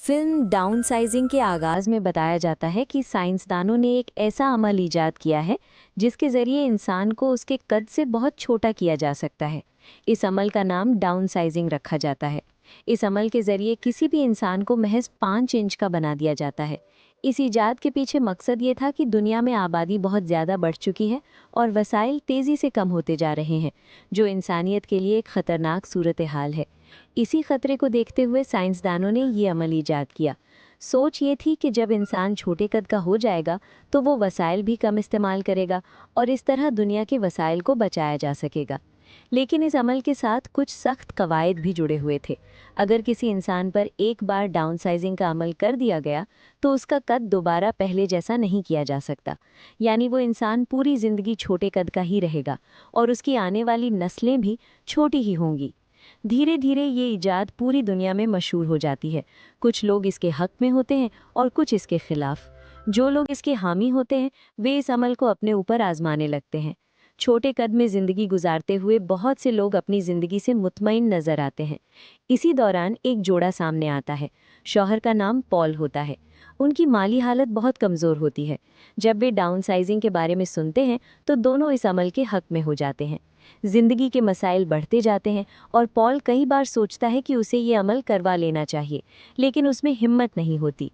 Film downsizing के आगाज में बताया जाता है कि साइंसदानों ने एक ऐसा अमल इजाद किया है जिसके जरिए इंसान को उसके कद से बहुत छोटा किया जा सकता है। इस अमल का नाम डाउनसाइजिंग रखा जाता है। इस अमल के जरिए किसी भी इंसान को महज 5 इंच का बना दिया जाता है। इस इजाद के पीछे मकसद ये था कि दुनिया में आबादी बहुत ज़्यादा बढ़ चुकी है और वसाइल तेज़ी से कम होते जा रहे हैं, जो इंसानियत के लिए एक ख़तरनाक सूरत हाल है। इसी खतरे को देखते हुए साइंसदानों ने ये अमल ईजाद किया। सोच ये थी कि जब इंसान छोटे कद का हो जाएगा तो वो वसाइल भी कम इस्तेमाल करेगा और इस तरह दुनिया के वसाइल को बचाया जा सकेगा। लेकिन इस अमल के साथ कुछ सख्त कवायद भी जुड़े हुए थे। अगर किसी इंसान पर एक बार डाउनसाइजिंग का अमल कर दिया गया तो उसका कद दोबारा पहले जैसा नहीं किया जा सकता। यानी वो इंसान पूरी जिंदगी छोटे कद का ही रहेगा और उसकी आने वाली नस्लें भी छोटी ही होंगी। धीरे धीरे ये इजाद पूरी दुनिया में मशहूर हो जाती है। कुछ लोग इसके हक में होते हैं और कुछ इसके खिलाफ। जो लोग इसके हामी होते हैं वे इस अमल को अपने ऊपर आजमाने लगते हैं। छोटे कद में जिंदगी गुजारते हुए बहुत से लोग अपनी जिंदगी से मुतमईन नजर आते हैं। इसी दौरान एक जोड़ा सामने आता है। शौहर का नाम पॉल होता है। उनकी माली हालत बहुत कमज़ोर होती है। जब वे डाउनसाइजिंग के बारे में सुनते हैं तो दोनों इस अमल के हक में हो जाते हैं। जिंदगी के मसाइल बढ़ते जाते हैं और पॉल कई बार सोचता है कि उसे ये अमल करवा लेना चाहिए, लेकिन उसमें हिम्मत नहीं होती।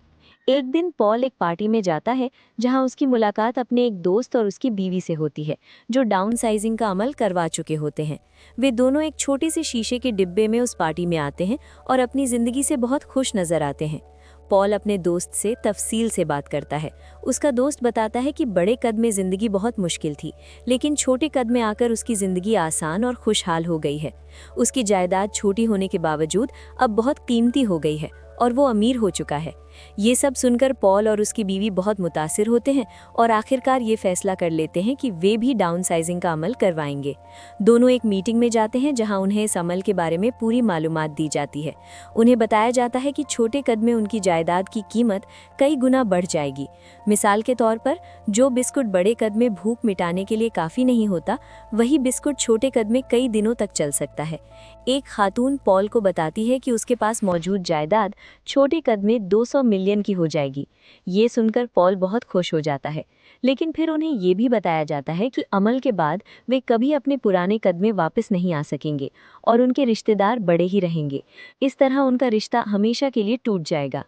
एक दिन पॉल एक पार्टी में जाता है जहां उसकी मुलाकात अपने एक दोस्त और उसकी बीवी से होती है, जो डाउनसाइजिंग का अमल करवा चुके होते हैं। वे दोनों एक छोटे से शीशे के डिब्बे में उस पार्टी में आते हैं और अपनी जिंदगी से बहुत खुश नजर आते हैं। पॉल अपने दोस्त से तफसील से बात करता है। उसका दोस्त बताता है कि बड़े कद में जिंदगी बहुत मुश्किल थी, लेकिन छोटे कद में आकर उसकी जिंदगी आसान और खुशहाल हो गई है। उसकी जायदाद छोटी होने के बावजूद अब बहुत कीमती हो गई है और वो अमीर हो चुका है। ये सब सुनकर पॉल और उसकी बीवी बहुत मुतासिर होते हैं और आखिरकार ये फैसला कर लेते हैं कि वे भी डाउनसाइजिंग का अमल करवाएंगे। दोनों एक मीटिंग में जाते हैं जहां उन्हें इस अमल के बारे में पूरी मालूमात दी जाती है। उन्हें बताया जाता है कि छोटे कद में उनकी जायदाद की कीमत कई गुना बढ़ जाएगी। मिसाल के तौर पर, जो बिस्कुट बड़े कद में भूख मिटाने के लिए काफ़ी नहीं होता, वही बिस्कुट छोटे कद में कई दिनों तक चल सकता है। एक खातून पॉल को बताती है कि उसके पास मौजूद जायदाद छोटे कद में 200 मिलियन की हो जाएगी। ये सुनकर पॉल बहुत खुश हो जाता है, लेकिन फिर उन्हें ये भी बताया जाता है कि अमल के बाद वे कभी अपने पुराने कद में वापस नहीं आ सकेंगे और उनके रिश्तेदार बड़े ही रहेंगे। इस तरह उनका रिश्ता हमेशा के लिए टूट जाएगा।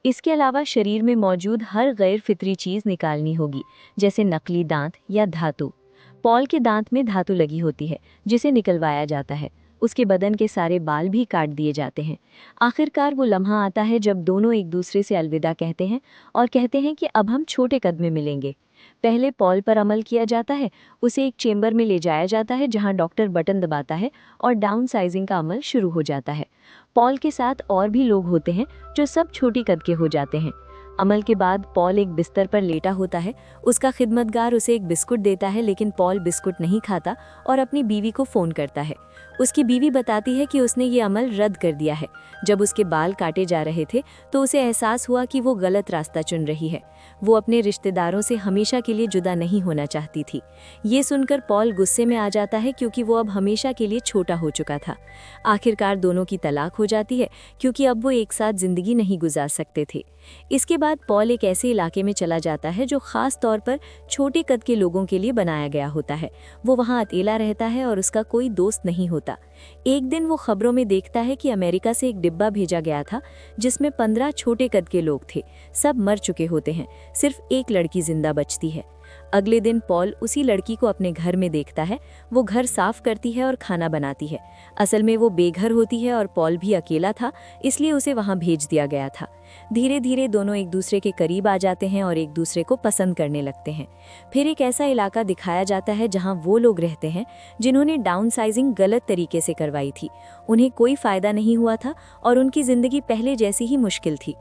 इसके अलावा शरीर में मौजूद हर गैर फितरी चीज़ निकालनी होगी, जैसे नकली दांत या धातु। पॉल के दांत में धातु लगी होती है जिसे निकलवाया जाता है। उसके बदन के सारे बाल भी काट दिए जाते हैं। आखिरकार वो लम्हा आता है जब दोनों एक दूसरे से अलविदा कहते हैं और कहते हैं कि अब हम छोटे कद में मिलेंगे। पहले पॉल पर अमल किया जाता है। उसे एक चेंबर में ले जाया जाता है जहां डॉक्टर बटन दबाता है और डाउन साइजिंग का अमल शुरू हो जाता है। पॉल के साथ और भी लोग होते हैं जो सब छोटी कद के हो जाते हैं। अमल के बाद पॉल एक बिस्तर पर लेटा होता है। उसका खिदमतगार उसे एक बिस्कुट देता है, लेकिन पॉल बिस्कुट नहीं खाता और अपनी बीवी को फ़ोन करता है। उसकी बीवी बताती है कि उसने ये अमल रद्द कर दिया है। जब उसके बाल काटे जा रहे थे तो उसे एहसास हुआ कि वो गलत रास्ता चुन रही है। वो अपने रिश्तेदारों से हमेशा के लिए जुदा नहीं होना चाहती थी। ये सुनकर पॉल गुस्से में आ जाता है क्योंकि वो अब हमेशा के लिए छोटा हो चुका था। आखिरकार दोनों की तलाक हो जाती है क्योंकि अब वो एक साथ जिंदगी नहीं गुजार सकते थे। इसके बाद पॉल एक ऐसे इलाके में चला जाता है जो खास तौर पर छोटे कद के लोगों के लिए बनाया गया होता है। वो वहाँ अकेला रहता है और उसका कोई दोस्त नहीं होता। एक दिन वो खबरों में देखता है कि अमेरिका से एक डिब्बा भेजा गया था जिसमें 15 छोटे कद के लोग थे। सब मर चुके होते हैं, सिर्फ एक लड़की जिंदा बचती है। अगले दिन पॉल उसी लड़की को अपने घर में देखता है। वो घर साफ करती है और खाना बनाती है। असल में वो बेघर होती है और पॉल भी अकेला था, इसलिए उसे वहाँ भेज दिया गया था। धीरे धीरे दोनों एक दूसरे के करीब आ जाते हैं और एक दूसरे को पसंद करने लगते हैं। फिर एक ऐसा इलाका दिखाया जाता है जहाँ वो लोग रहते हैं जिन्होंने डाउनसाइजिंग गलत तरीके से करवाई थी। उन्हें कोई फायदा नहीं हुआ था और उनकी जिंदगी पहले जैसी ही मुश्किल थी।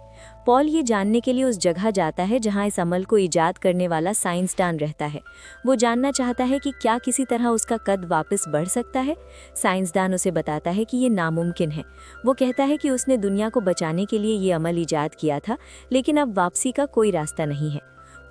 पॉल ये जानने के लिए उस जगह जाता है जहां इस अमल को ईजाद करने वाला साइंसदान रहता है। वो जानना चाहता है कि क्या किसी तरह उसका कद वापस बढ़ सकता है। साइंसदान उसे बताता है कि ये नामुमकिन है। वो कहता है कि उसने दुनिया को बचाने के लिए ये अमल ईजाद किया था, लेकिन अब वापसी का कोई रास्ता नहीं है।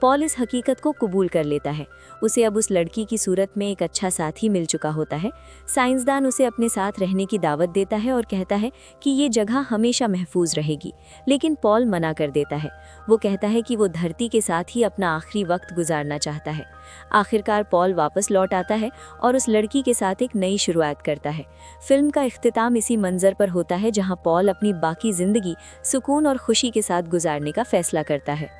पॉल इस हकीकत को कबूल कर लेता है। उसे अब उस लड़की की सूरत में एक अच्छा साथी मिल चुका होता है। साइंसदान उसे अपने साथ रहने की दावत देता है और कहता है कि ये जगह हमेशा महफूज रहेगी, लेकिन पॉल मना कर देता है। वो कहता है कि वो धरती के साथ ही अपना आखिरी वक्त गुजारना चाहता है। आखिरकार पॉल वापस लौट आता है और उस लड़की के साथ एक नई शुरुआत करता है। फिल्म का इख्तिताम इसी मंजर पर होता है जहां पॉल अपनी बाकी जिंदगी सुकून और खुशी के साथ गुजारने का फैसला करता है।